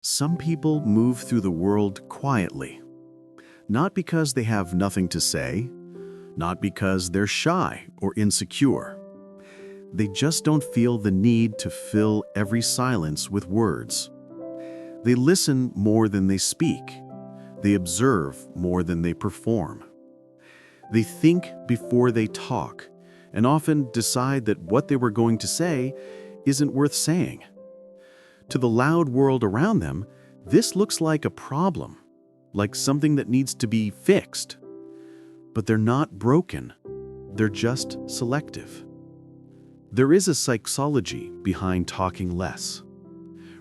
Some people move through the world quietly, not because they have nothing to say, not because they're shy or insecure. They just don't feel the need to fill every silence with words. They listen more than they speak. They observe more than they perform. They think before they talk, and often decide that what they were going to say isn't worth saying. To the loud world around them, this looks like a problem, like something that needs to be fixed. But they're not broken, they're just selective. There is a psychology behind talking less.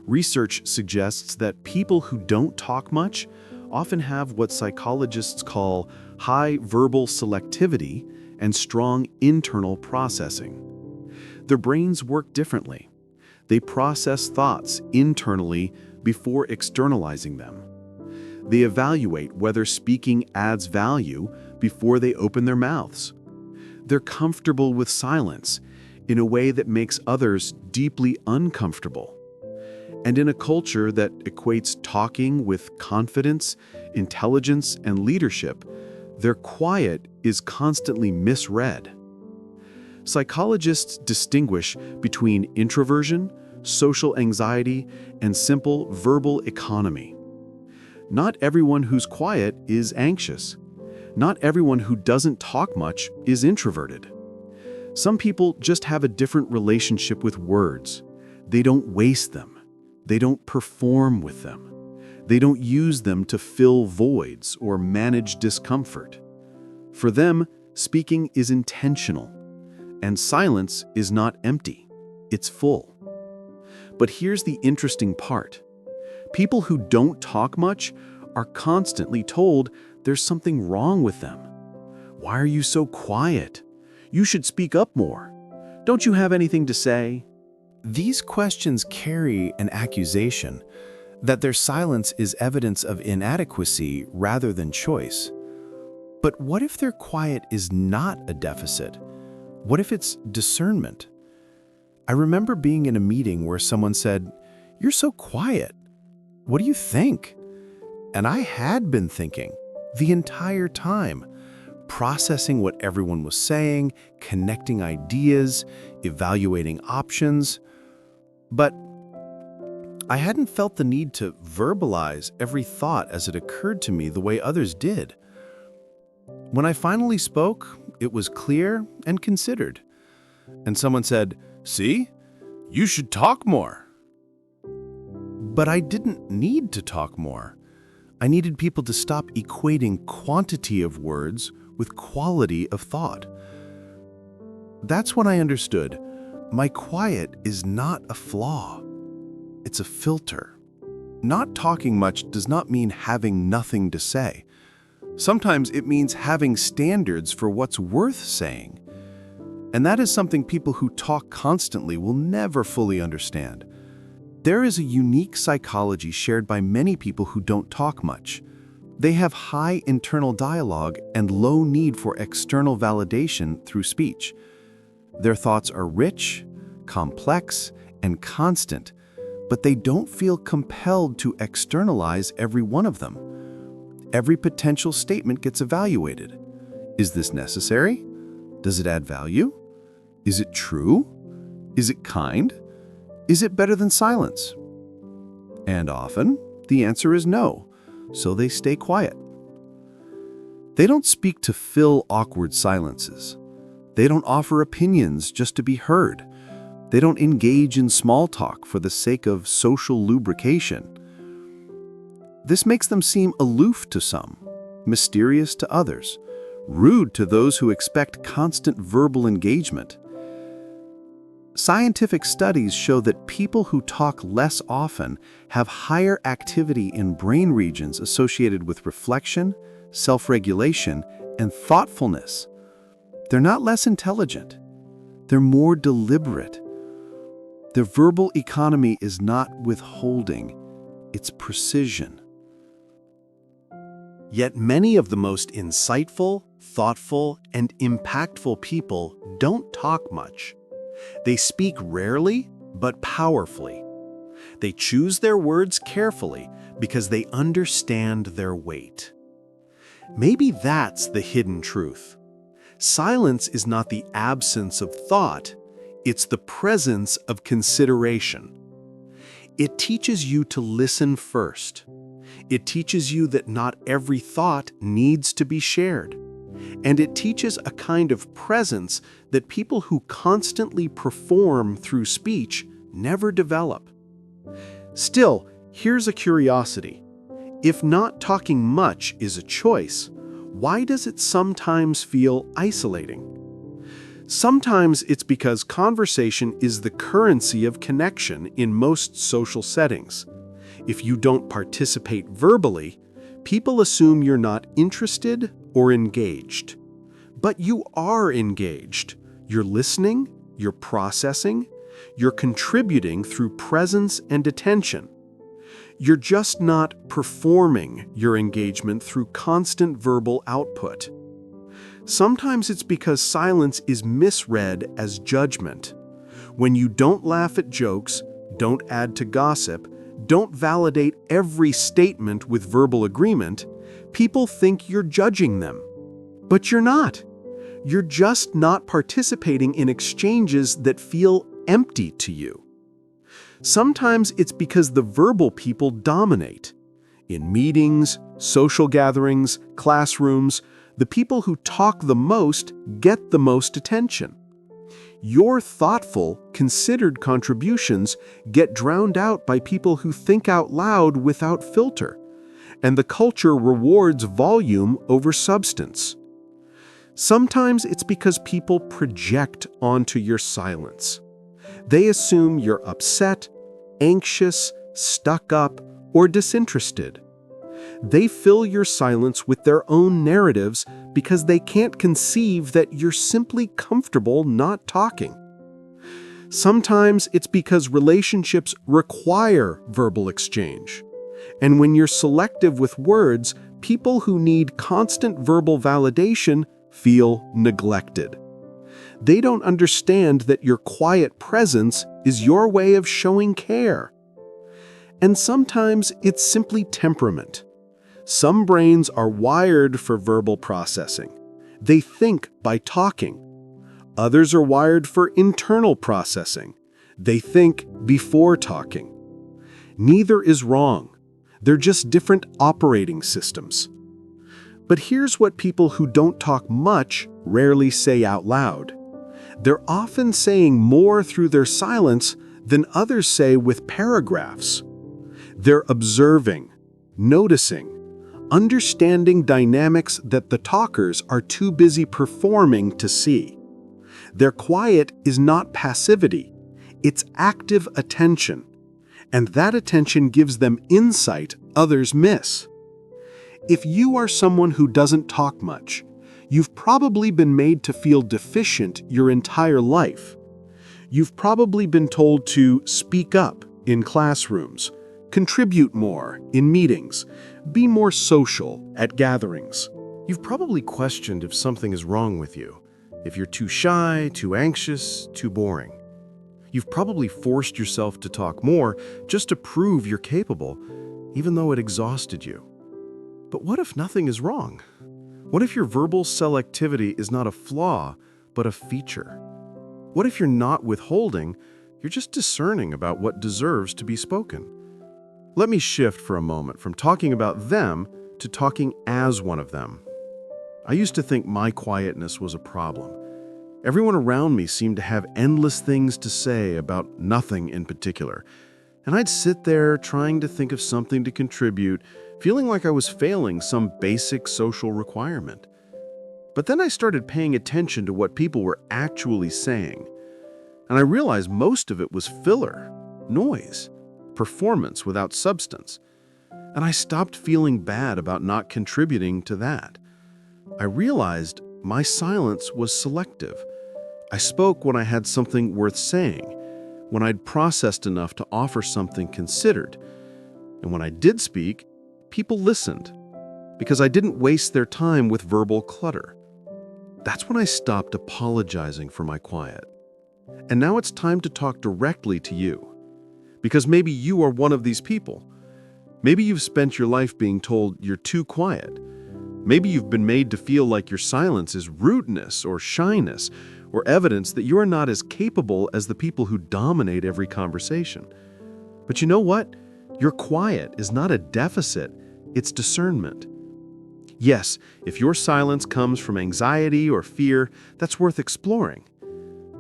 Research suggests that people who don't talk much often have what psychologists call high verbal selectivity and strong internal processing. Their brains work differently. They process thoughts internally before externalizing them. They evaluate whether speaking adds value before they open their mouths. They're comfortable with silence in a way that makes others deeply uncomfortable. And in a culture that equates talking with confidence, intelligence, and leadership, their quiet is constantly misread. Psychologists distinguish between introversion, social anxiety, and simple verbal economy. Not everyone who's quiet is anxious. Not everyone who doesn't talk much is introverted. Some people just have a different relationship with words. They don't waste them. They don't perform with them. They don't use them to fill voids or manage discomfort. For them, speaking is intentional, and silence is not empty, it's full. But here's the interesting part. People who don't talk much are constantly told there's something wrong with them. Why are you so quiet? You should speak up more. Don't you have anything to say? These questions carry an accusation that their silence is evidence of inadequacy rather than choice. But what if their quiet is not a deficit? What if it's discernment? I remember being in a meeting where someone said, "You're so quiet. What do you think?" And I had been thinking the entire time, processing what everyone was saying, connecting ideas, evaluating options. But I hadn't felt the need to verbalize every thought as it occurred to me the way others did. When I finally spoke, it was clear and considered. And someone said, "See, you should talk more." But I didn't need to talk more. I needed people to stop equating quantity of words with quality of thought. That's when I understood my quiet is not a flaw. It's a filter. Not talking much does not mean having nothing to say. Sometimes it means having standards for what's worth saying. And that is something people who talk constantly will never fully understand. There is a unique psychology shared by many people who don't talk much. They have high internal dialogue and low need for external validation through speech. Their thoughts are rich, complex, and constant, but they don't feel compelled to externalize every one of them. Every potential statement gets evaluated. Is this necessary? Does it add value? Is it true? Is it kind? Is it better than silence? And often, the answer is no, so they stay quiet. They don't speak to fill awkward silences. They don't offer opinions just to be heard. They don't engage in small talk for the sake of social lubrication. This makes them seem aloof to some, mysterious to others, rude to those who expect constant verbal engagement. Scientific studies show that people who talk less often have higher activity in brain regions associated with reflection, self-regulation, and thoughtfulness. They're not less intelligent. They're more deliberate. Their verbal economy is not withholding, it's precision. Yet many of the most insightful, thoughtful, and impactful people don't talk much. They speak rarely, but powerfully. They choose their words carefully because they understand their weight. Maybe that's the hidden truth. Silence is not the absence of thought, it's the presence of consideration. It teaches you to listen first. It teaches you that not every thought needs to be shared. And it teaches a kind of presence that people who constantly perform through speech never develop. Still, here's a curiosity. If not talking much is a choice, why does it sometimes feel isolating? Sometimes it's because conversation is the currency of connection in most social settings. If you don't participate verbally, people assume you're not interested or engaged. But you are engaged. You're listening, you're processing, you're contributing through presence and attention. You're just not performing your engagement through constant verbal output. Sometimes it's because silence is misread as judgment. When you don't laugh at jokes, don't add to gossip, don't validate every statement with verbal agreement, people think you're judging them. But you're not. You're just not participating in exchanges that feel empty to you. Sometimes it's because the verbal people dominate. In meetings, social gatherings, classrooms, the people who talk the most get the most attention. Your thoughtful, considered contributions get drowned out by people who think out loud without filter, and the culture rewards volume over substance. Sometimes it's because people project onto your silence. They assume you're upset, anxious, stuck up, or disinterested. They fill your silence with their own narratives because they can't conceive that you're simply comfortable not talking. Sometimes it's because relationships require verbal exchange. And when you're selective with words, people who need constant verbal validation feel neglected. They don't understand that your quiet presence is your way of showing care. And sometimes it's simply temperament. Some brains are wired for verbal processing. They think by talking. Others are wired for internal processing. They think before talking. Neither is wrong. They're just different operating systems. But here's what people who don't talk much rarely say out loud. They're often saying more through their silence than others say with paragraphs. They're observing, noticing, understanding dynamics that the talkers are too busy performing to see. Their quiet is not passivity, it's active attention, and that attention gives them insight others miss. If you are someone who doesn't talk much, you've probably been made to feel deficient your entire life. You've probably been told to speak up in classrooms, contribute more in meetings, be more social at gatherings. You've probably questioned if something is wrong with you, if you're too shy, too anxious, too boring. You've probably forced yourself to talk more just to prove you're capable, even though it exhausted you. But what if nothing is wrong? What if your verbal selectivity is not a flaw, but a feature? What if you're not withholding, you're just discerning about what deserves to be spoken? Let me shift for a moment from talking about them to talking as one of them. I used to think my quietness was a problem. Everyone around me seemed to have endless things to say about nothing in particular, and I'd sit there trying to think of something to contribute, feeling like I was failing some basic social requirement. But then I started paying attention to what people were actually saying, and I realized most of it was filler, noise, performance without substance, and I stopped feeling bad about not contributing to that. I realized my silence was selective. I spoke when I had something worth saying, when I'd processed enough to offer something considered, and when I did speak, people listened, because I didn't waste their time with verbal clutter. That's when I stopped apologizing for my quiet. And now it's time to talk directly to you. Because maybe you are one of these people. Maybe you've spent your life being told you're too quiet. Maybe you've been made to feel like your silence is rudeness or shyness or evidence that you are not as capable as the people who dominate every conversation. But you know what? Your quiet is not a deficit, it's discernment. Yes, if your silence comes from anxiety or fear, that's worth exploring.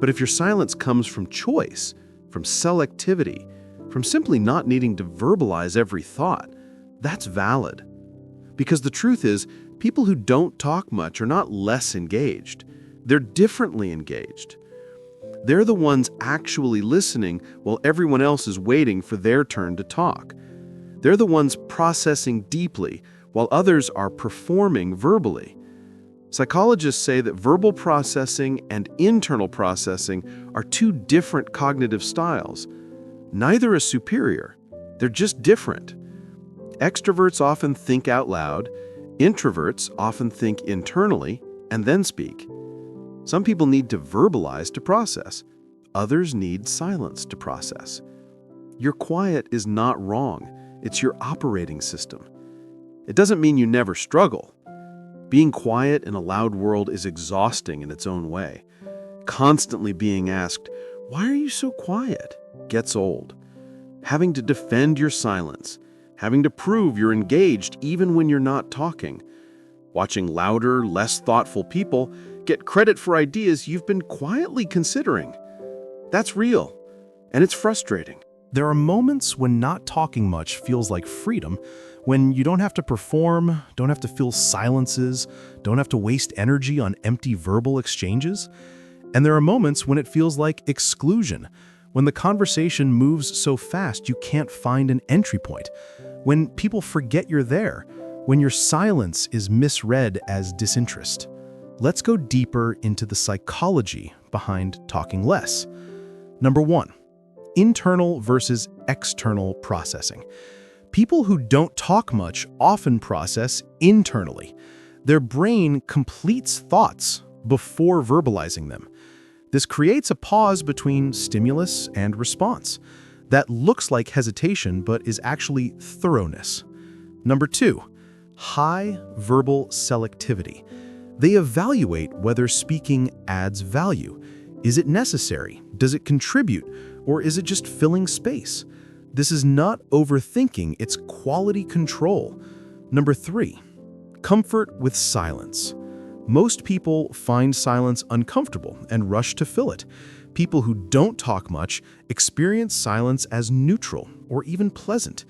But if your silence comes from choice, from selectivity, from simply not needing to verbalize every thought, that's valid. Because the truth is, people who don't talk much are not less engaged. They're differently engaged. They're the ones actually listening while everyone else is waiting for their turn to talk. They're the ones processing deeply while others are performing verbally. Psychologists say that verbal processing and internal processing are two different cognitive styles. Neither is superior. They're just different. Extroverts often think out loud. Introverts often think internally and then speak. Some people need to verbalize to process. Others need silence to process. Your quiet is not wrong. It's your operating system. It doesn't mean you never struggle. Being quiet in a loud world is exhausting in its own way. Constantly being asked, "Why are you so quiet?" gets old. Having to defend your silence, having to prove you're engaged even when you're not talking. Watching louder, less thoughtful people get credit for ideas you've been quietly considering. That's real, and it's frustrating. There are moments when not talking much feels like freedom, when you don't have to perform, don't have to fill silences, don't have to waste energy on empty verbal exchanges. And there are moments when it feels like exclusion, when the conversation moves so fast you can't find an entry point, when people forget you're there, when your silence is misread as disinterest. Let's go deeper into the psychology behind talking less. Number 1. Internal versus external processing. People who don't talk much often process internally. Their brain completes thoughts before verbalizing them. This creates a pause between stimulus and response that looks like hesitation but is actually thoroughness. Number 2, high verbal selectivity. They evaluate whether speaking adds value. Is it necessary? Does it contribute? Or is it just filling space? This is not overthinking, it's quality control. Number 3, comfort with silence. Most people find silence uncomfortable and rush to fill it. People who don't talk much experience silence as neutral or even pleasant.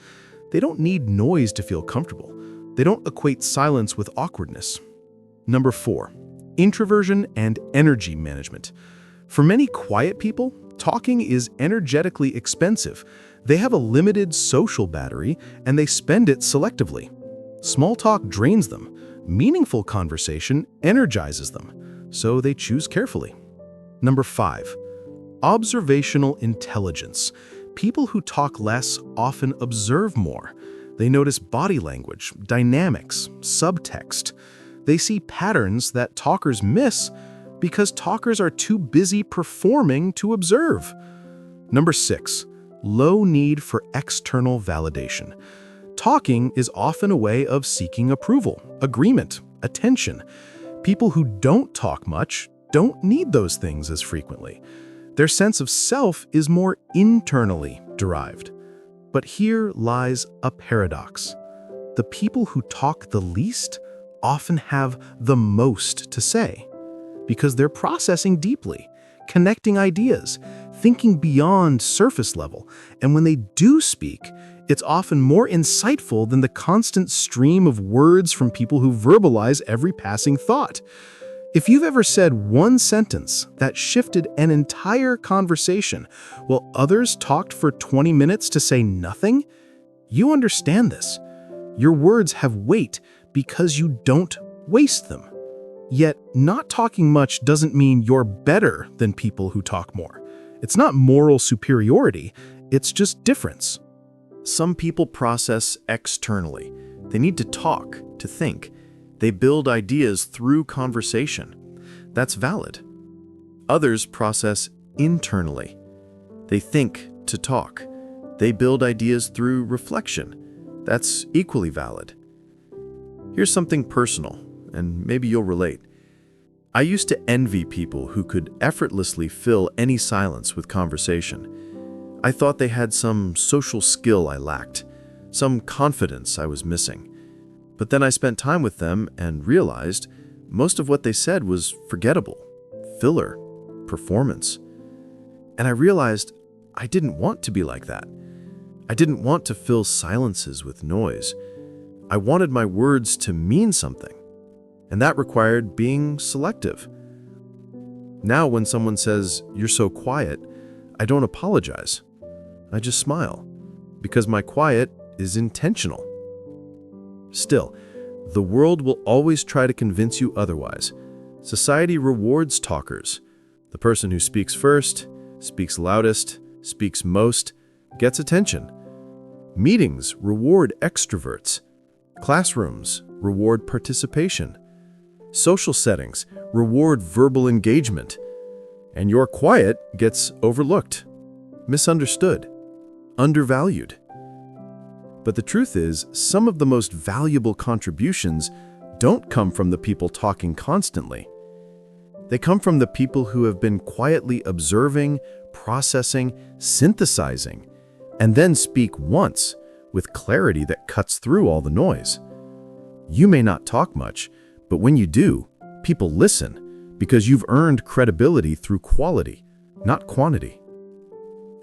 They don't need noise to feel comfortable. They don't equate silence with awkwardness. Number 4, introversion and energy management. For many quiet people, talking is energetically expensive. They have a limited social battery and they spend it selectively. Small talk drains them. Meaningful conversation energizes them, so they choose carefully. Number 5, observational intelligence. People who talk less often observe more. They notice body language, dynamics, subtext. They see patterns that talkers miss because talkers are too busy performing to observe. Number 6, low need for external validation. Talking is often a way of seeking approval, agreement, attention. People who don't talk much don't need those things as frequently. Their sense of self is more internally derived. But here lies a paradox. The people who talk the least often have the most to say because they're processing deeply, connecting ideas, thinking beyond surface level. And when they do speak, it's often more insightful than the constant stream of words from people who verbalize every passing thought. If you've ever said one sentence that shifted an entire conversation while others talked for 20 minutes to say nothing, you understand this. Your words have weight because you don't waste them. Yet, not talking much doesn't mean you're better than people who talk more. It's not moral superiority, it's just difference. Some people process externally. They need to talk, to think. They build ideas through conversation. That's valid. Others process internally. They think to talk. They build ideas through reflection. That's equally valid. Here's something personal, and maybe you'll relate. I used to envy people who could effortlessly fill any silence with conversation. I thought they had some social skill I lacked, some confidence I was missing. But then I spent time with them and realized most of what they said was forgettable, filler, performance. And I realized I didn't want to be like that. I didn't want to fill silences with noise. I wanted my words to mean something, and that required being selective. Now when someone says, "You're so quiet," I don't apologize. I just smile, because my quiet is intentional. Still, the world will always try to convince you otherwise. Society rewards talkers. The person who speaks first, speaks loudest, speaks most, gets attention. Meetings reward extroverts. Classrooms reward participation. Social settings reward verbal engagement. And your quiet gets overlooked, misunderstood, undervalued. But the truth is, some of the most valuable contributions don't come from the people talking constantly. They come from the people who have been quietly observing, processing, synthesizing, and then speak once with clarity that cuts through all the noise. You may not talk much, but when you do, people listen because you've earned credibility through quality, not quantity.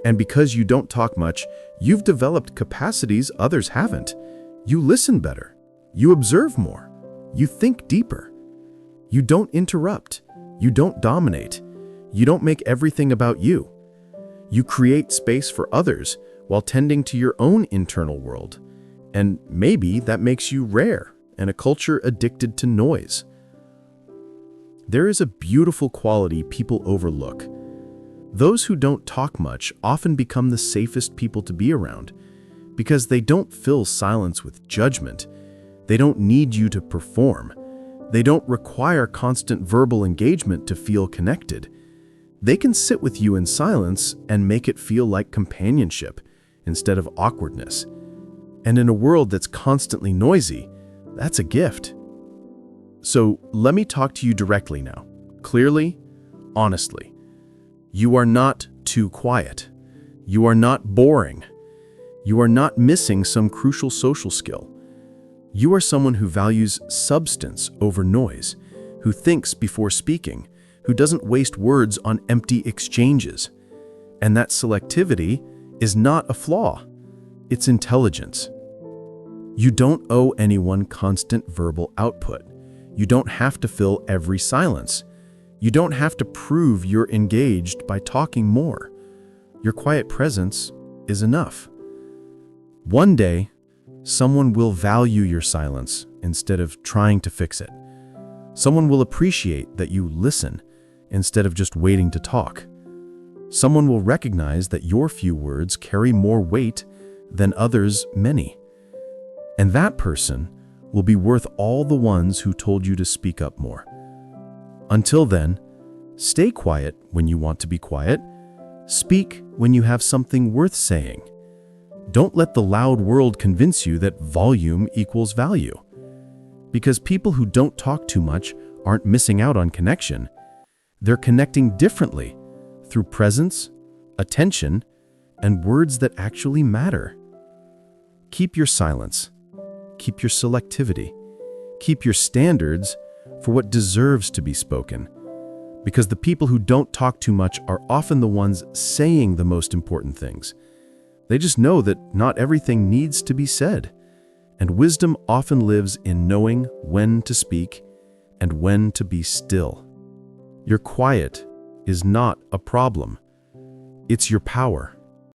And because you don't talk much, you've developed capacities others haven't. You listen better. You observe more. You think deeper. You don't interrupt. You don't dominate. You don't make everything about you. You create space for others while tending to your own internal world. And maybe that makes you rare in a culture addicted to noise. There is a beautiful quality people overlook. Those who don't talk much often become the safest people to be around because they don't fill silence with judgment. They don't need you to perform. They don't require constant verbal engagement to feel connected. They can sit with you in silence and make it feel like companionship instead of awkwardness. And in a world that's constantly noisy, that's a gift. So let me talk to you directly now, clearly, honestly. You are not too quiet. You are not boring. You are not missing some crucial social skill. You are someone who values substance over noise, who thinks before speaking, who doesn't waste words on empty exchanges. And that selectivity is not a flaw. It's intelligence. You don't owe anyone constant verbal output. You don't have to fill every silence. You don't have to prove you're engaged by talking more. Your quiet presence is enough. One day, someone will value your silence instead of trying to fix it. Someone will appreciate that you listen instead of just waiting to talk. Someone will recognize that your few words carry more weight than others' many. And that person will be worth all the ones who told you to speak up more. Until then, stay quiet when you want to be quiet. Speak when you have something worth saying. Don't let the loud world convince you that volume equals value. Because people who don't talk too much aren't missing out on connection. They're connecting differently through presence, attention, and words that actually matter. Keep your silence. Keep your selectivity. Keep your standards for what deserves to be spoken. Because the people who don't talk too much are often the ones saying the most important things. They just know that not everything needs to be said. And wisdom often lives in knowing when to speak and when to be still. Your quiet is not a problem. It's your power.